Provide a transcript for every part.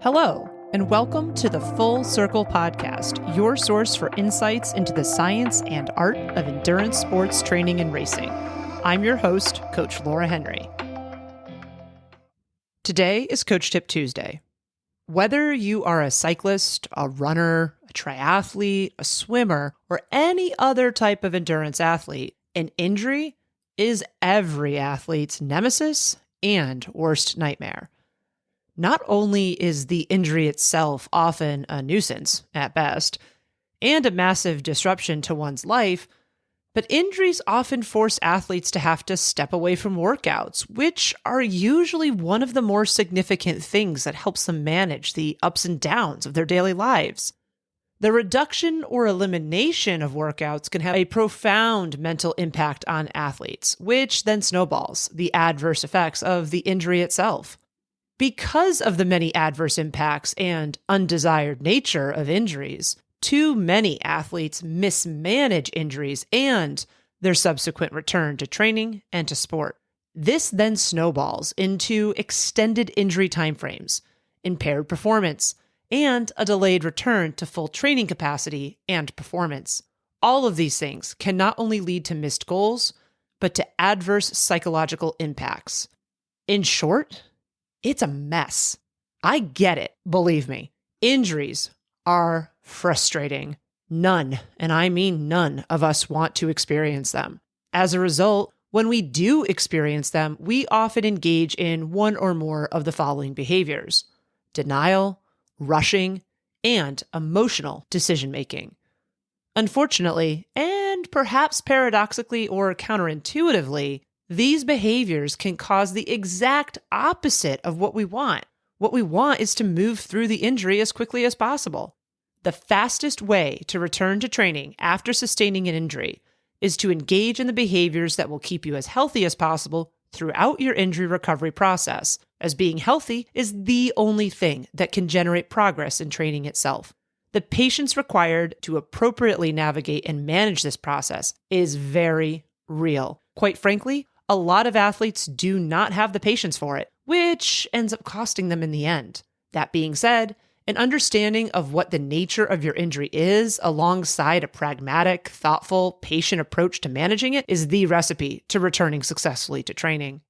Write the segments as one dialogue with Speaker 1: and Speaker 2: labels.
Speaker 1: Hello, and welcome to the Full Circle Podcast, your source for insights into the science and art of endurance sports training and racing. I'm your host, Coach Laura Henry. Today is Coach Tip Tuesday. Whether you are a cyclist, a runner, a triathlete, a swimmer, or any other type of endurance athlete, an injury is every athlete's nemesis and worst nightmare. Not only is the injury itself often a nuisance, at best, and a massive disruption to one's life, but injuries often force athletes to have to step away from workouts, which are usually one of the more significant things that helps them manage the ups and downs of their daily lives. The reduction or elimination of workouts can have a profound mental impact on athletes, which then snowballs the adverse effects of the injury itself. Because of the many adverse impacts and undesired nature of injuries, too many athletes mismanage injuries and their subsequent return to training and to sport. This then snowballs into extended injury timeframes, impaired performance, and a delayed return to full training capacity and performance. All of these things can not only lead to missed goals, but to adverse psychological impacts. In short, it's a mess. I get it, believe me. Injuries are frustrating. None, and I mean none, of us want to experience them. As a result, when we do experience them, we often engage in one or more of the following behaviors: denial, rushing, and emotional decision-making. Unfortunately, and perhaps paradoxically or counterintuitively, these behaviors can cause the exact opposite of what we want. What we want is to move through the injury as quickly as possible. The fastest way to return to training after sustaining an injury is to engage in the behaviors that will keep you as healthy as possible throughout your injury recovery process, as being healthy is the only thing that can generate progress in training itself. The patience required to appropriately navigate and manage this process is very real. Quite frankly, a lot of athletes do not have the patience for it, which ends up costing them in the end. That being said, an understanding of what the nature of your injury is, alongside a pragmatic, thoughtful, patient approach to managing it, is the recipe to returning successfully to training.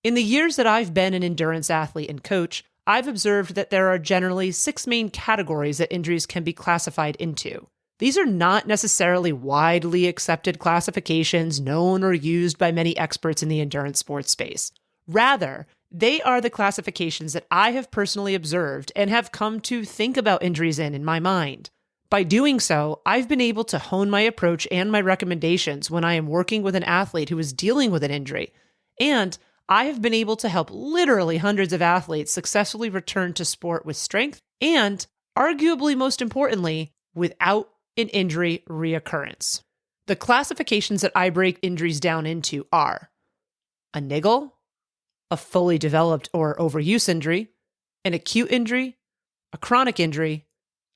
Speaker 1: In the years that I've been an endurance athlete and coach, I've observed that there are generally 6 main categories that injuries can be classified into. These are not necessarily widely accepted classifications known or used by many experts in the endurance sports space. Rather, they are the classifications that I have personally observed and have come to think about injuries in my mind. By doing so, I've been able to hone my approach and my recommendations when I am working with an athlete who is dealing with an injury. And I have been able to help literally hundreds of athletes successfully return to sport with strength and, arguably most importantly, without an injury reoccurrence. The classifications that I break injuries down into are a niggle, a fully developed or overuse injury, an acute injury, a chronic injury,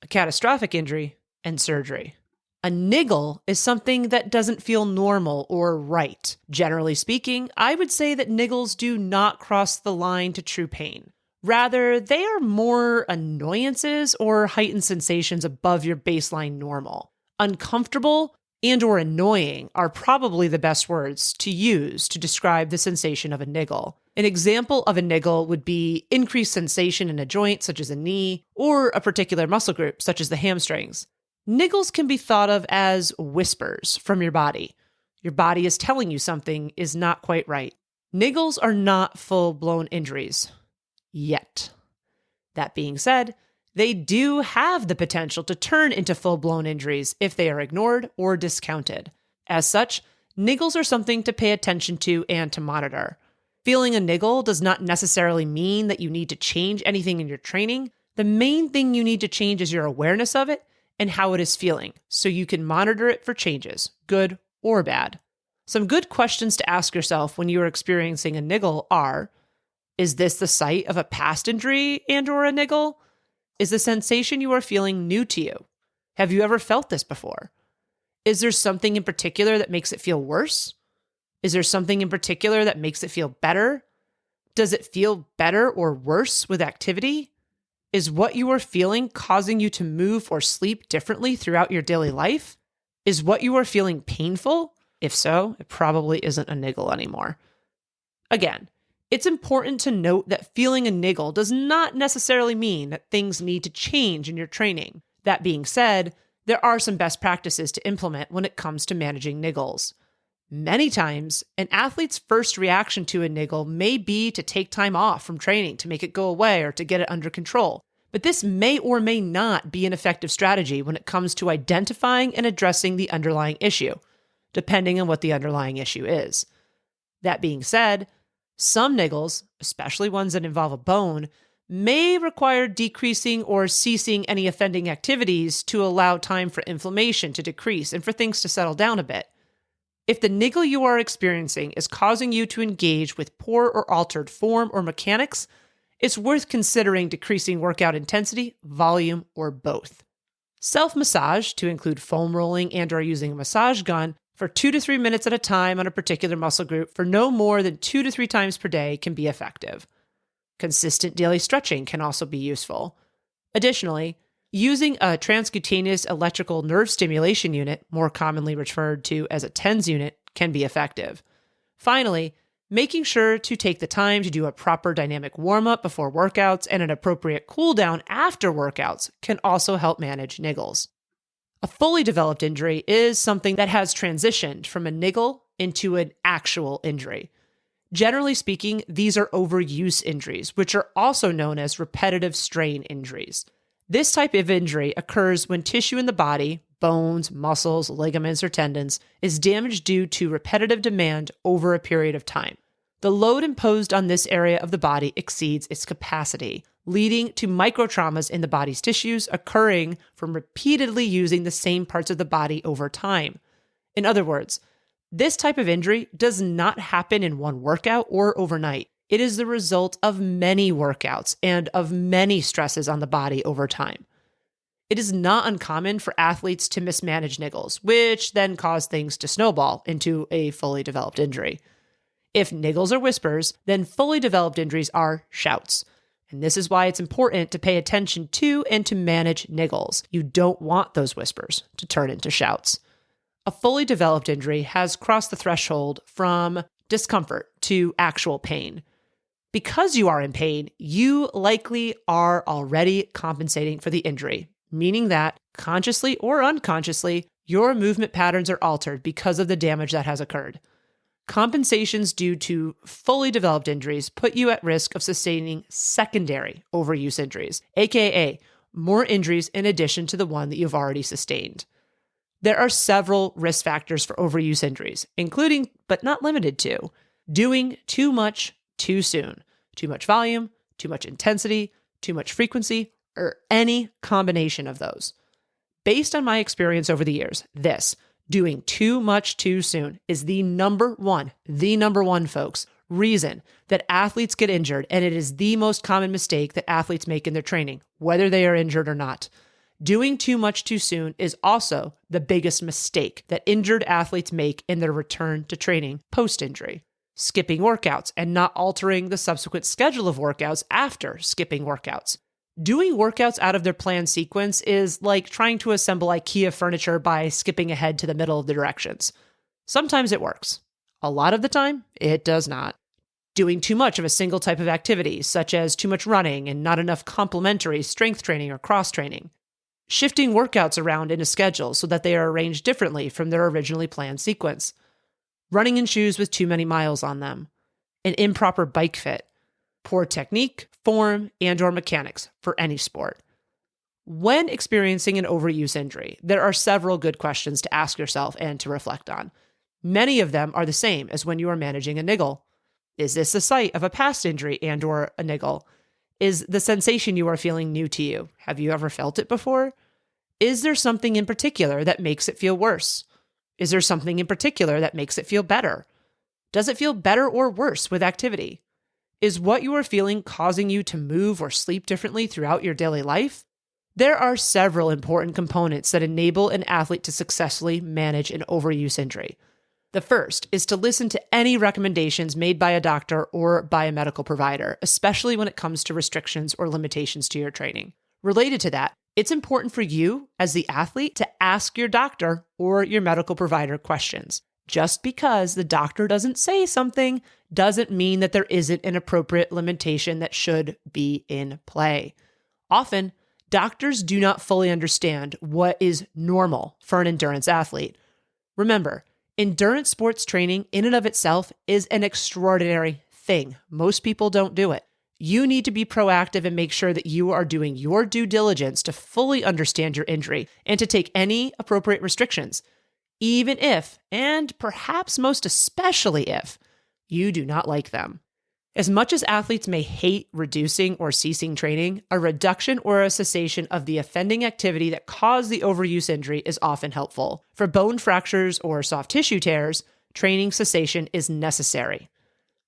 Speaker 1: a catastrophic injury, and surgery. A niggle is something that doesn't feel normal or right. Generally speaking, I would say that niggles do not cross the line to true pain. Rather, they are more annoyances or heightened sensations above your baseline normal. Uncomfortable and or annoying are probably the best words to use to describe the sensation of a niggle. An example of a niggle would be increased sensation in a joint, such as a knee, or a particular muscle group, such as the hamstrings. Niggles can be thought of as whispers from your body. Your body is telling you something is not quite right. Niggles are not full-blown injuries. Yet. That being said, they do have the potential to turn into full-blown injuries if they are ignored or discounted. As such, niggles are something to pay attention to and to monitor. Feeling a niggle does not necessarily mean that you need to change anything in your training. The main thing you need to change is your awareness of it and how it is feeling, so you can monitor it for changes, good or bad. Some good questions to ask yourself when you are experiencing a niggle are: is this the site of a past injury and or a niggle? Is the sensation you are feeling new to you? Have you ever felt this before? Is there something in particular that makes it feel worse? Is there something in particular that makes it feel better? Does it feel better or worse with activity? Is what you are feeling causing you to move or sleep differently throughout your daily life? Is what you are feeling painful? If so, it probably isn't a niggle anymore. Again, it's important to note that feeling a niggle does not necessarily mean that things need to change in your training. That being said, there are some best practices to implement when it comes to managing niggles. Many times, an athlete's first reaction to a niggle may be to take time off from training to make it go away or to get it under control. But this may or may not be an effective strategy when it comes to identifying and addressing the underlying issue, depending on what the underlying issue is. That being said, some niggles, especially ones that involve a bone, may require decreasing or ceasing any offending activities to allow time for inflammation to decrease and for things to settle down a bit. If the niggle you are experiencing is causing you to engage with poor or altered form or mechanics, it's worth considering decreasing workout intensity, volume, or both. Self-massage, to include foam rolling and/or using a massage gun, for 2 to 3 minutes at a time on a particular muscle group for no more than 2 to 3 times per day can be effective. Consistent daily stretching can also be useful. Additionally, using a transcutaneous electrical nerve stimulation unit, more commonly referred to as a TENS unit, can be effective. Finally, making sure to take the time to do a proper dynamic warm-up before workouts and an appropriate cool-down after workouts can also help manage niggles. A fully developed injury is something that has transitioned from a niggle into an actual injury. Generally speaking, these are overuse injuries, which are also known as repetitive strain injuries. This type of injury occurs when tissue in the body, bones, muscles, ligaments, or tendons, is damaged due to repetitive demand over a period of time. The load imposed on this area of the body exceeds its capacity, leading to microtraumas in the body's tissues occurring from repeatedly using the same parts of the body over time. In other words, this type of injury does not happen in one workout or overnight. It is the result of many workouts and of many stresses on the body over time. It is not uncommon for athletes to mismanage niggles, which then cause things to snowball into a fully developed injury. If niggles are whispers, then fully developed injuries are shouts. And this is why it's important to pay attention to and to manage niggles. You don't want those whispers to turn into shouts. A fully developed injury has crossed the threshold from discomfort to actual pain. Because you are in pain, you likely are already compensating for the injury, meaning that, consciously or unconsciously, your movement patterns are altered because of the damage that has occurred. Compensations due to fully developed injuries put you at risk of sustaining secondary overuse injuries, aka more injuries in addition to the one that you've already sustained. There are several risk factors for overuse injuries, including, but not limited to, doing too much too soon, too much volume, too much intensity, too much frequency, or any combination of those. Based on my experience over the years, doing too much too soon is the number one, folks, reason that athletes get injured, and it is the most common mistake that athletes make in their training, whether they are injured or not. Doing too much too soon is also the biggest mistake that injured athletes make in their return to training post-injury. Skipping workouts and not altering the subsequent schedule of workouts after skipping workouts. Doing workouts out of their planned sequence is like trying to assemble IKEA furniture by skipping ahead to the middle of the directions. Sometimes it works. A lot of the time, it does not. Doing too much of a single type of activity, such as too much running and not enough complementary strength training or cross-training. Shifting workouts around in a schedule so that they are arranged differently from their originally planned sequence. Running in shoes with too many miles on them. An improper bike fit. Poor technique, form, and/or mechanics for any sport. When experiencing an overuse injury, there are several good questions to ask yourself and to reflect on. Many of them are the same as when you are managing a niggle. Is this the site of a past injury and/or a niggle? Is the sensation you are feeling new to you? Have you ever felt it before? Is there something in particular that makes it feel worse? Is there something in particular that makes it feel better? Does it feel better or worse with activity? Is what you are feeling causing you to move or sleep differently throughout your daily life? There are several important components that enable an athlete to successfully manage an overuse injury. The first is to listen to any recommendations made by a doctor or by a medical provider, especially when it comes to restrictions or limitations to your training. Related to that, it's important for you as the athlete to ask your doctor or your medical provider questions. Just because the doctor doesn't say something doesn't mean that there isn't an appropriate limitation that should be in play. Often, doctors do not fully understand what is normal for an endurance athlete. Remember, endurance sports training in and of itself is an extraordinary thing. Most people don't do it. You need to be proactive and make sure that you are doing your due diligence to fully understand your injury and to take any appropriate restrictions, even if, and perhaps most especially if, you do not like them. As much as athletes may hate reducing or ceasing training, a reduction or a cessation of the offending activity that caused the overuse injury is often helpful. For bone fractures or soft tissue tears, training cessation is necessary.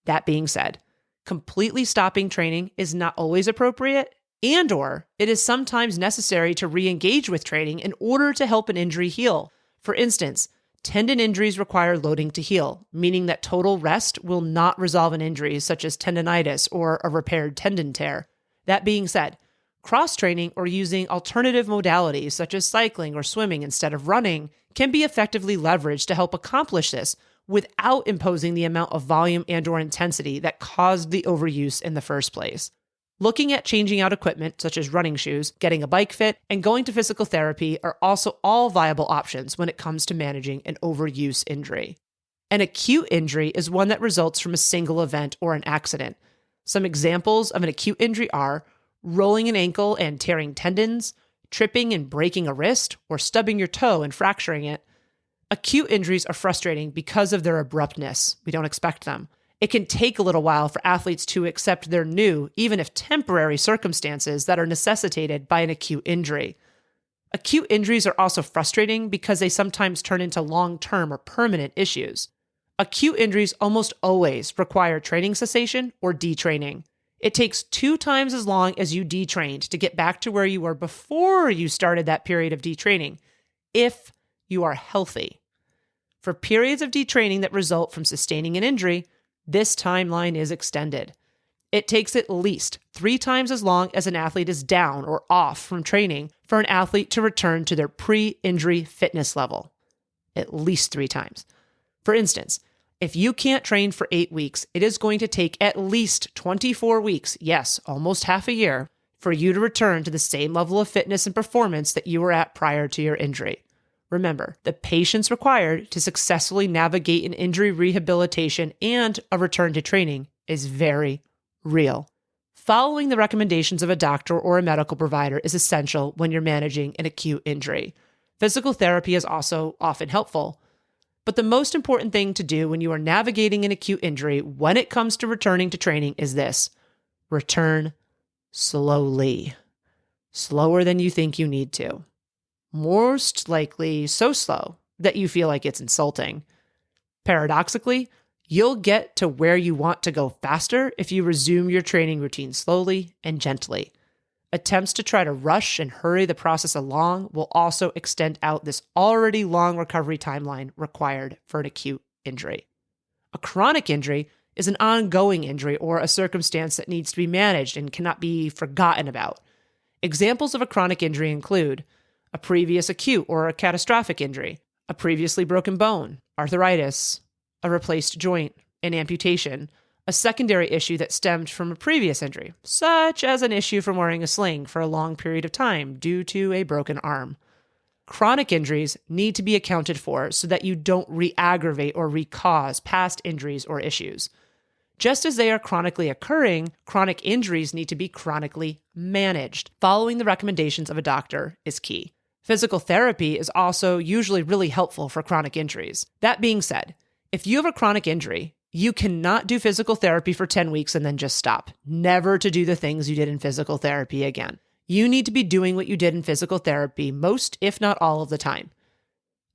Speaker 1: That being said, completely stopping training is not always appropriate, and/or it is sometimes necessary to re-engage with training in order to help an injury heal. For instance, tendon injuries require loading to heal, meaning that total rest will not resolve an injury such as tendonitis or a repaired tendon tear. That being said, cross-training or using alternative modalities such as cycling or swimming instead of running can be effectively leveraged to help accomplish this without imposing the amount of volume and/or intensity that caused the overuse in the first place. Looking at changing out equipment, such as running shoes, getting a bike fit, and going to physical therapy are also all viable options when it comes to managing an overuse injury. An acute injury is one that results from a single event or an accident. Some examples of an acute injury are rolling an ankle and tearing tendons, tripping and breaking a wrist, or stubbing your toe and fracturing it. Acute injuries are frustrating because of their abruptness. We don't expect them. It can take a little while for athletes to accept their new, even if temporary, circumstances that are necessitated by an acute injury. Acute injuries are also frustrating because they sometimes turn into long-term or permanent issues. Acute injuries almost always require training cessation or detraining. It takes 2 times as long as you detrained to get back to where you were before you started that period of detraining, if you are healthy. For periods of detraining that result from sustaining an injury, this timeline is extended. It takes at least 3 times as long as an athlete is down or off from training for an athlete to return to their pre-injury fitness level. At least 3 times. For instance, if you can't train for 8 weeks, it is going to take at least 24 weeks, yes, almost half a year, for you to return to the same level of fitness and performance that you were at prior to your injury. Remember, the patience required to successfully navigate an injury rehabilitation and a return to training is very real. Following the recommendations of a doctor or a medical provider is essential when you're managing an acute injury. Physical therapy is also often helpful. But the most important thing to do when you are navigating an acute injury when it comes to returning to training is this: return slowly. Slower than you think you need to. Most likely so slow that you feel like it's insulting. Paradoxically, you'll get to where you want to go faster if you resume your training routine slowly and gently. Attempts to try to rush and hurry the process along will also extend out this already long recovery timeline required for an acute injury. A chronic injury is an ongoing injury or a circumstance that needs to be managed and cannot be forgotten about. Examples of a chronic injury include a previous acute or a catastrophic injury, a previously broken bone, arthritis, a replaced joint, an amputation, a secondary issue that stemmed from a previous injury, such as an issue from wearing a sling for a long period of time due to a broken arm. Chronic injuries need to be accounted for so that you don't re-aggravate or re-cause past injuries or issues. Just as they are chronically occurring, chronic injuries need to be chronically managed. Following the recommendations of a doctor is key. Physical therapy is also usually really helpful for chronic injuries. That being said, if you have a chronic injury, you cannot do physical therapy for 10 weeks and then just stop. Never to do the things you did in physical therapy again. You need to be doing what you did in physical therapy most, if not all of the time.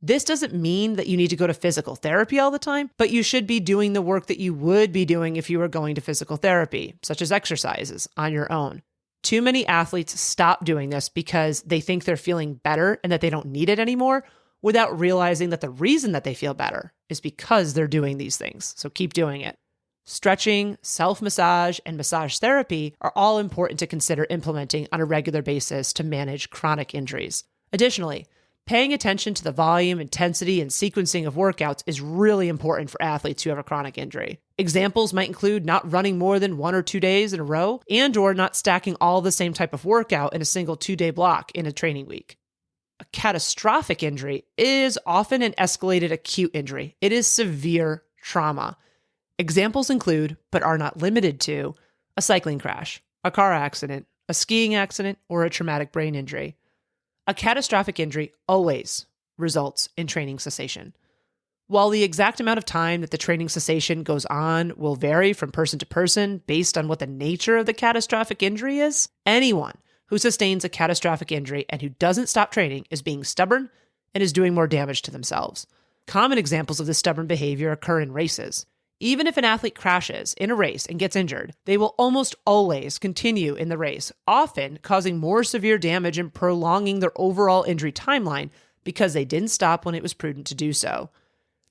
Speaker 1: This doesn't mean that you need to go to physical therapy all the time, but you should be doing the work that you would be doing if you were going to physical therapy, such as exercises on your own. Too many athletes stop doing this because they think they're feeling better and that they don't need it anymore, without realizing that the reason that they feel better is because they're doing these things. So keep doing it. Stretching, self-massage, and massage therapy are all important to consider implementing on a regular basis to manage chronic injuries. Additionally, paying attention to the volume, intensity, and sequencing of workouts is really important for athletes who have a chronic injury. Examples might include not running more than 1 or 2 days in a row and/or not stacking all the same type of workout in a single 2-day block in a training week. A catastrophic injury is often an escalated acute injury. It is severe trauma. Examples include, but are not limited to, a cycling crash, a car accident, a skiing accident, or a traumatic brain injury. A catastrophic injury always results in training cessation. While the exact amount of time that the training cessation goes on will vary from person to person based on what the nature of the catastrophic injury is, anyone who sustains a catastrophic injury and who doesn't stop training is being stubborn and is doing more damage to themselves. Common examples of this stubborn behavior occur in races. Even if an athlete crashes in a race and gets injured, they will almost always continue in the race, often causing more severe damage and prolonging their overall injury timeline because they didn't stop when it was prudent to do so.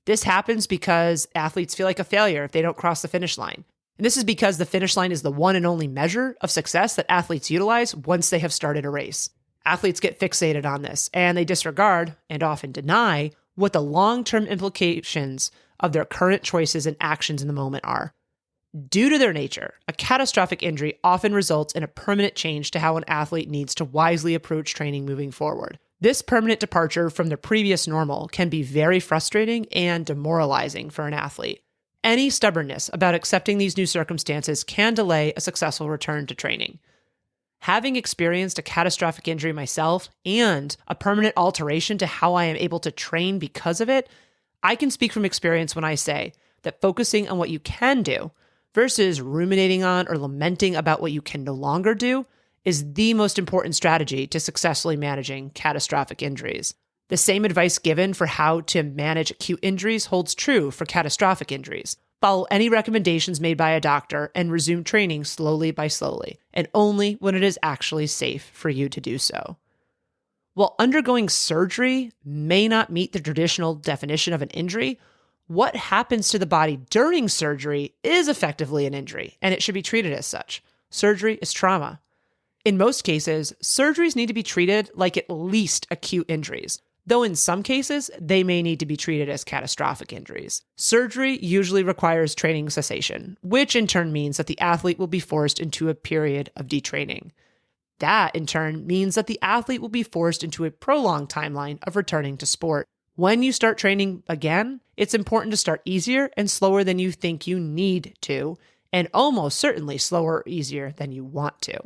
Speaker 1: This happens because athletes feel like a failure if they don't cross the finish line. And this is because the finish line is the one and only measure of success that athletes utilize once they have started a race. Athletes get fixated on this, and they disregard, and often deny, what the long-term implications of their current choices and actions in the moment are. Due to their nature, a catastrophic injury often results in a permanent change to how an athlete needs to wisely approach training moving forward. This permanent departure from their previous normal can be very frustrating and demoralizing for an athlete. Any stubbornness about accepting these new circumstances can delay a successful return to training. Having experienced a catastrophic injury myself and a permanent alteration to how I am able to train because of it, I can speak from experience when I say that focusing on what you can do versus ruminating on or lamenting about what you can no longer do is the most important strategy to successfully managing catastrophic injuries. The same advice given for how to manage acute injuries holds true for catastrophic injuries. Follow any recommendations made by a doctor and resume training slowly by slowly, and only when it is actually safe for you to do so. While undergoing surgery may not meet the traditional definition of an injury, what happens to the body during surgery is effectively an injury, and it should be treated as such. Surgery is trauma. In most cases, surgeries need to be treated like at least acute injuries, though in some cases, they may need to be treated as catastrophic injuries. Surgery usually requires training cessation, which in turn means that the athlete will be forced into a period of detraining. That, in turn, means that the athlete will be forced into a prolonged timeline of returning to sport. When you start training again, it's important to start easier and slower than you think you need to, and almost certainly slower or easier than you want to.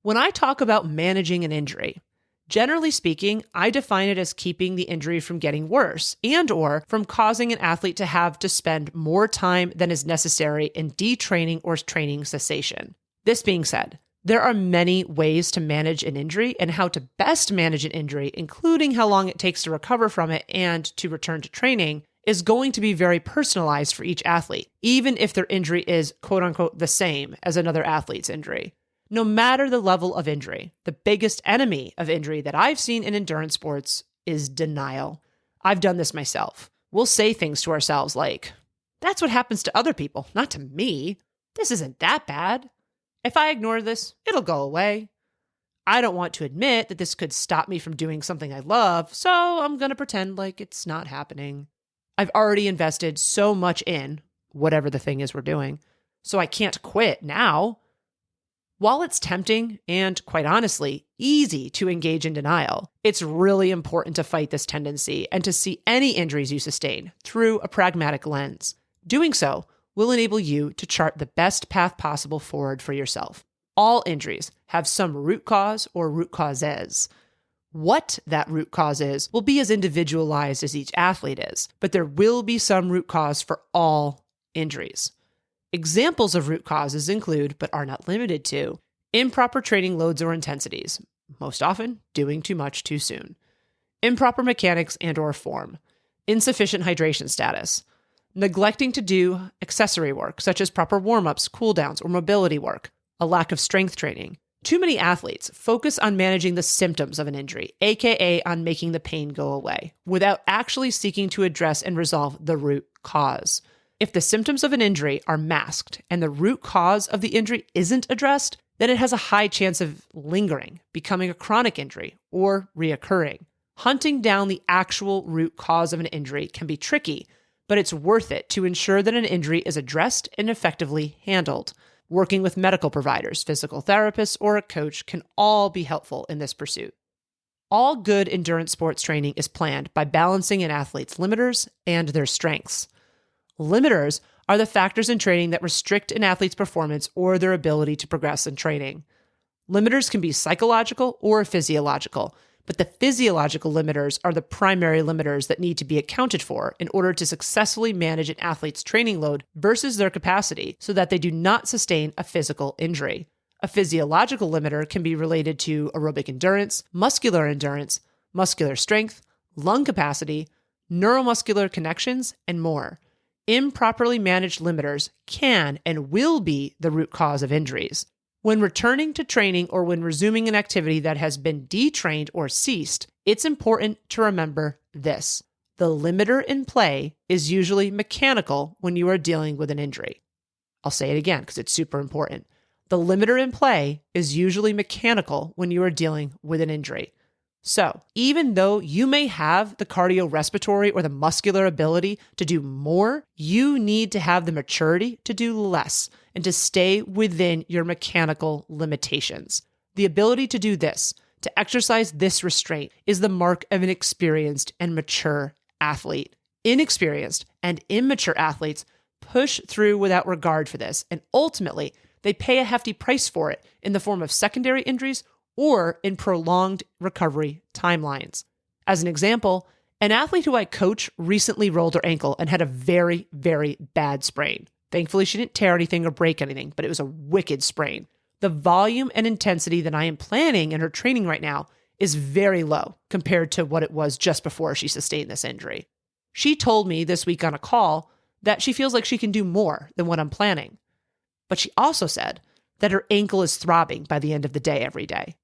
Speaker 1: When I talk about managing an injury, generally speaking, I define it as keeping the injury from getting worse and/or from causing an athlete to have to spend more time than is necessary in detraining or training cessation. This being said, there are many ways to manage an injury, and how to best manage an injury, including how long it takes to recover from it and to return to training, is going to be very personalized for each athlete, even if their injury is quote unquote the same as another athlete's injury. No matter the level of injury, the biggest enemy of injury that I've seen in endurance sports is denial. I've done this myself. We'll say things to ourselves like, "That's what happens to other people, not to me. This isn't that bad. If I ignore this, it'll go away. I don't want to admit that this could stop me from doing something I love, so I'm going to pretend like it's not happening. I've already invested so much in whatever the thing is we're doing, so I can't quit now." While it's tempting and, quite honestly, easy to engage in denial, it's really important to fight this tendency and to see any injuries you sustain through a pragmatic lens. Doing so will enable you to chart the best path possible forward for yourself. All injuries have some root cause or root causes. What that root cause is will be as individualized as each athlete is, but there will be some root cause for all injuries. Examples of root causes include, but are not limited to, improper training loads or intensities, most often doing too much too soon, improper mechanics and/or form, insufficient hydration status, neglecting to do accessory work such as proper warm-ups, cooldowns, or mobility work, a lack of strength training, Too many athletes focus on managing the symptoms of an injury, aka on making the pain go away, without actually seeking to address and resolve the root cause. If the symptoms of an injury are masked and the root cause of the injury isn't addressed, then it has a high chance of lingering, becoming a chronic injury, or reoccurring. Hunting down the actual root cause of an injury can be tricky, but it's worth it to ensure that an injury is addressed and effectively handled. Working with medical providers, physical therapists, or a coach can all be helpful in this pursuit. All good endurance sports training is planned by balancing an athlete's limiters and their strengths. Limiters are the factors in training that restrict an athlete's performance or their ability to progress in training. Limiters can be psychological or physiological, but the physiological limiters are the primary limiters that need to be accounted for in order to successfully manage an athlete's training load versus their capacity so that they do not sustain a physical injury. A physiological limiter can be related to aerobic endurance, muscular strength, lung capacity, neuromuscular connections, and more. Improperly managed limiters can and will be the root cause of injuries. When returning to training or when resuming an activity that has been detrained or ceased, it's important to remember this. The limiter in play is usually mechanical when you are dealing with an injury. I'll say it again because it's super important. The limiter in play is usually mechanical when you are dealing with an injury. So, even though you may have the cardiorespiratory or the muscular ability to do more, you need to have the maturity to do less and to stay within your mechanical limitations. The ability to do this, to exercise this restraint, is the mark of an experienced and mature athlete. Inexperienced and immature athletes push through without regard for this, and ultimately, they pay a hefty price for it in the form of secondary injuries or in prolonged recovery timelines. As an example, an athlete who I coach recently rolled her ankle and had a very, very bad sprain. Thankfully, she didn't tear anything or break anything, but it was a wicked sprain. The volume and intensity that I am planning in her training right now is very low compared to what it was just before she sustained this injury. She told me this week on a call that she feels like she can do more than what I'm planning. But she also said that her ankle is throbbing by the end of the day every day.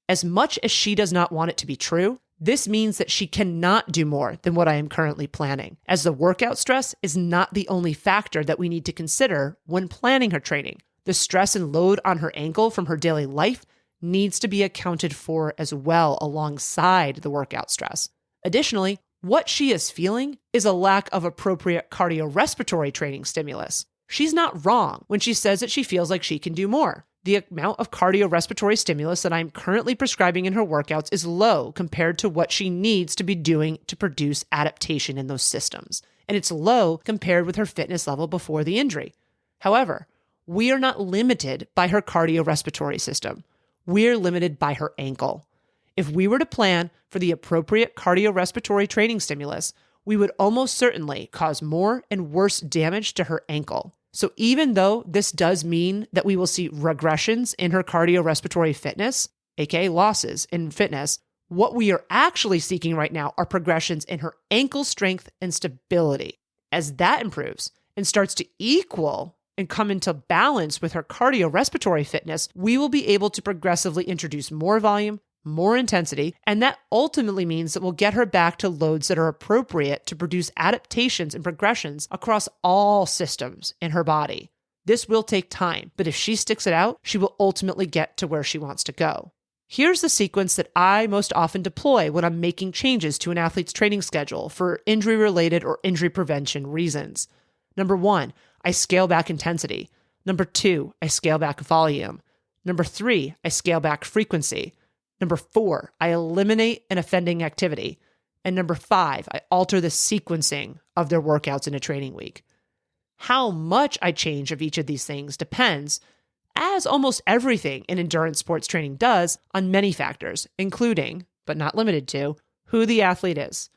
Speaker 1: As much as she does not want it to be true, this means that she cannot do more than what I am currently planning, as the workout stress is not the only factor that we need to consider when planning her training. The stress and load on her ankle from her daily life needs to be accounted for as well alongside the workout stress. Additionally, what she is feeling is a lack of appropriate cardiorespiratory training stimulus. She's not wrong when she says that she feels like she can do more. The amount of cardiorespiratory stimulus that I'm currently prescribing in her workouts is low compared to what she needs to be doing to produce adaptation in those systems. And it's low compared with her fitness level before the injury. However, we are not limited by her cardiorespiratory system. We're limited by her ankle. If we were to plan for the appropriate cardiorespiratory training stimulus, we would almost certainly cause more and worse damage to her ankle. So even though this does mean that we will see regressions in her cardiorespiratory fitness, aka losses in fitness, what we are actually seeking right now are progressions in her ankle strength and stability. As that improves and starts to equal and come into balance with her cardiorespiratory fitness, we will be able to progressively introduce more volume, more intensity, and that ultimately means that we'll get her back to loads that are appropriate to produce adaptations and progressions across all systems in her body. This will take time, but if she sticks it out, she will ultimately get to where she wants to go. Here's the sequence that I most often deploy when I'm making changes to an athlete's training schedule for injury-related or injury prevention reasons. Number 1, I scale back intensity. Number 2, I scale back volume. Number 3, I scale back frequency. Number 4, I eliminate an offending activity. And number 5, I alter the sequencing of their workouts in a training week. How much I change of each of these things depends, as almost everything in endurance sports training does, on many factors, including, but not limited to, who the athlete is,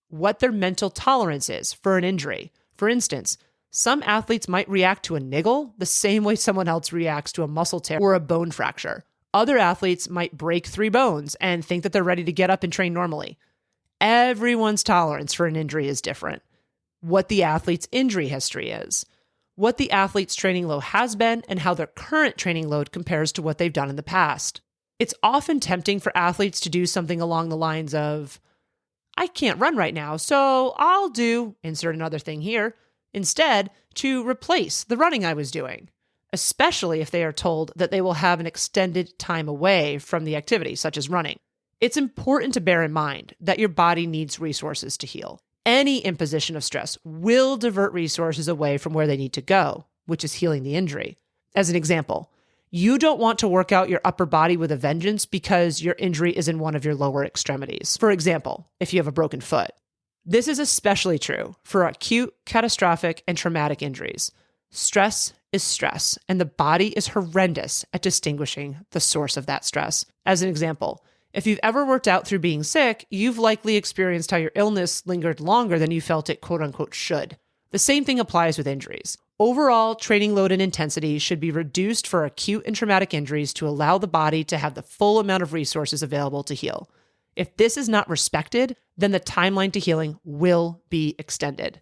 Speaker 1: what their mental tolerance is for an injury. For instance, some athletes might react to a niggle the same way someone else reacts to a muscle tear or a bone fracture. Other athletes might break 3 bones and think that they're ready to get up and train normally. Everyone's tolerance for an injury is different. What the athlete's injury history is, what the athlete's training load has been, and how their current training load compares to what they've done in the past. It's often tempting for athletes to do something along the lines of, I can't run right now, so I'll do, insert another thing here, instead to replace the running I was doing, especially if they are told that they will have an extended time away from the activity, such as running. It's important to bear in mind that your body needs resources to heal. Any imposition of stress will divert resources away from where they need to go, which is healing the injury. As an example, you don't want to work out your upper body with a vengeance because your injury is in one of your lower extremities. For example, if you have a broken foot. This is especially true for acute, catastrophic, and traumatic injuries. Stress is stress, and the body is horrendous at distinguishing the source of that stress. As an example, if you've ever worked out through being sick, you've likely experienced how your illness lingered longer than you felt it quote-unquote should. The same thing applies with injuries. Overall, training load and intensity should be reduced for acute and traumatic injuries to allow the body to have the full amount of resources available to heal. If this is not respected, then the timeline to healing will be extended.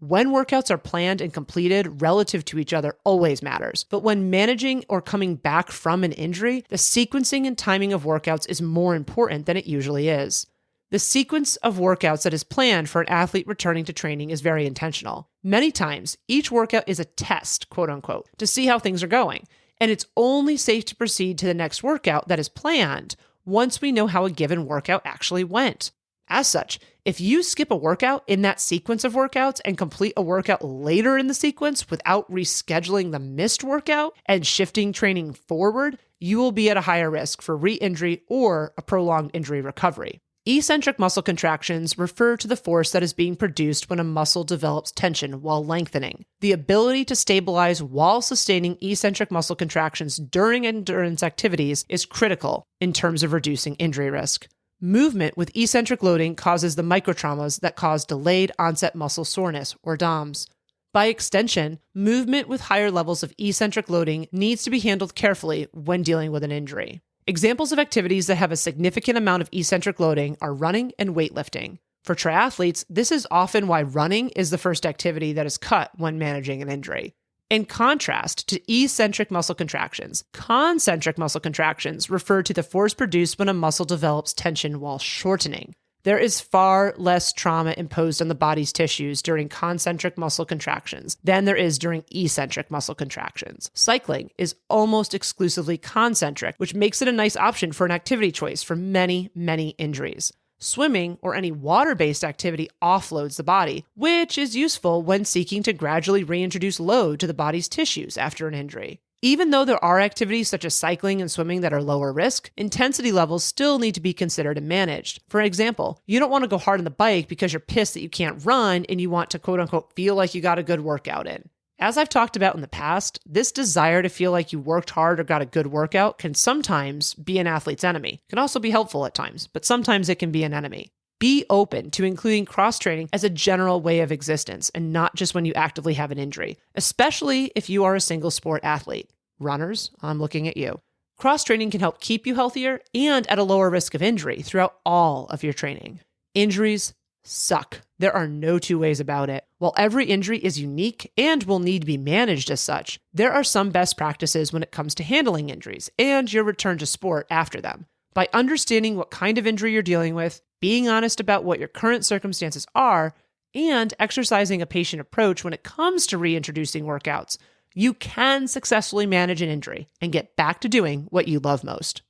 Speaker 1: When workouts are planned and completed relative to each other always matters, but when managing or coming back from an injury, the sequencing and timing of workouts is more important than it usually is. The sequence of workouts that is planned for an athlete returning to training is very intentional. Many times, each workout is a test, quote unquote, to see how things are going, and it's only safe to proceed to the next workout that is planned once we know how a given workout actually went. As such, if you skip a workout in that sequence of workouts and complete a workout later in the sequence without rescheduling the missed workout and shifting training forward, you will be at a higher risk for re-injury or a prolonged injury recovery. Eccentric muscle contractions refer to the force that is being produced when a muscle develops tension while lengthening. The ability to stabilize while sustaining eccentric muscle contractions during endurance activities is critical in terms of reducing injury risk. Movement with eccentric loading causes the microtraumas that cause delayed onset muscle soreness, or DOMS. By extension, movement with higher levels of eccentric loading needs to be handled carefully when dealing with an injury. Examples of activities that have a significant amount of eccentric loading are running and weightlifting. For triathletes, this is often why running is the first activity that is cut when managing an injury. In contrast to eccentric muscle contractions, concentric muscle contractions refer to the force produced when a muscle develops tension while shortening. There is far less trauma imposed on the body's tissues during concentric muscle contractions than there is during eccentric muscle contractions. Cycling is almost exclusively concentric, which makes it a nice option for an activity choice for many, many injuries. Swimming or any water-based activity offloads the body, which is useful when seeking to gradually reintroduce load to the body's tissues after an injury. Even though there are activities such as cycling and swimming that are lower risk, intensity levels still need to be considered and managed. For example, you don't want to go hard on the bike because you're pissed that you can't run and you want to quote unquote feel like you got a good workout in. As I've talked about in the past, this desire to feel like you worked hard or got a good workout can sometimes be an athlete's enemy. It can also be helpful at times, but sometimes it can be an enemy. Be open to including cross-training as a general way of existence and not just when you actively have an injury, especially if you are a single sport athlete. Runners, I'm looking at you. Cross-training can help keep you healthier and at a lower risk of injury throughout all of your training. Injuries suck. There are no two ways about it. While every injury is unique and will need to be managed as such, there are some best practices when it comes to handling injuries and your return to sport after them. By understanding what kind of injury you're dealing with, being honest about what your current circumstances are, and exercising a patient approach when it comes to reintroducing workouts, you can successfully manage an injury and get back to doing what you love most.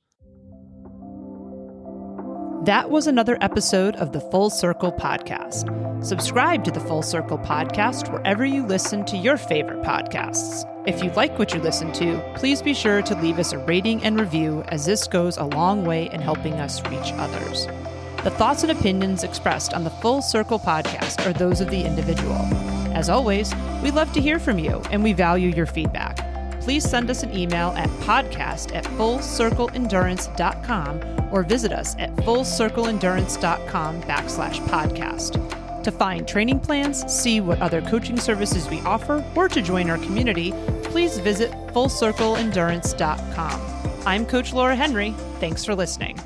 Speaker 1: That was another episode of the Full Circle Podcast. Subscribe to the Full Circle Podcast wherever you listen to your favorite podcasts. If you like what you listen to, please be sure to leave us a rating and review, as this goes a long way in helping us reach others. The thoughts and opinions expressed on the Full Circle Podcast are those of the individual. As always, we love to hear from you and we value your feedback. Please send us an email at podcast@fullcircleendurance.com or visit us at fullcircleendurance.com/podcast. To find training plans, see what other coaching services we offer, or to join our community, please visit fullcircleendurance.com. I'm Coach Laura Henry. Thanks for listening.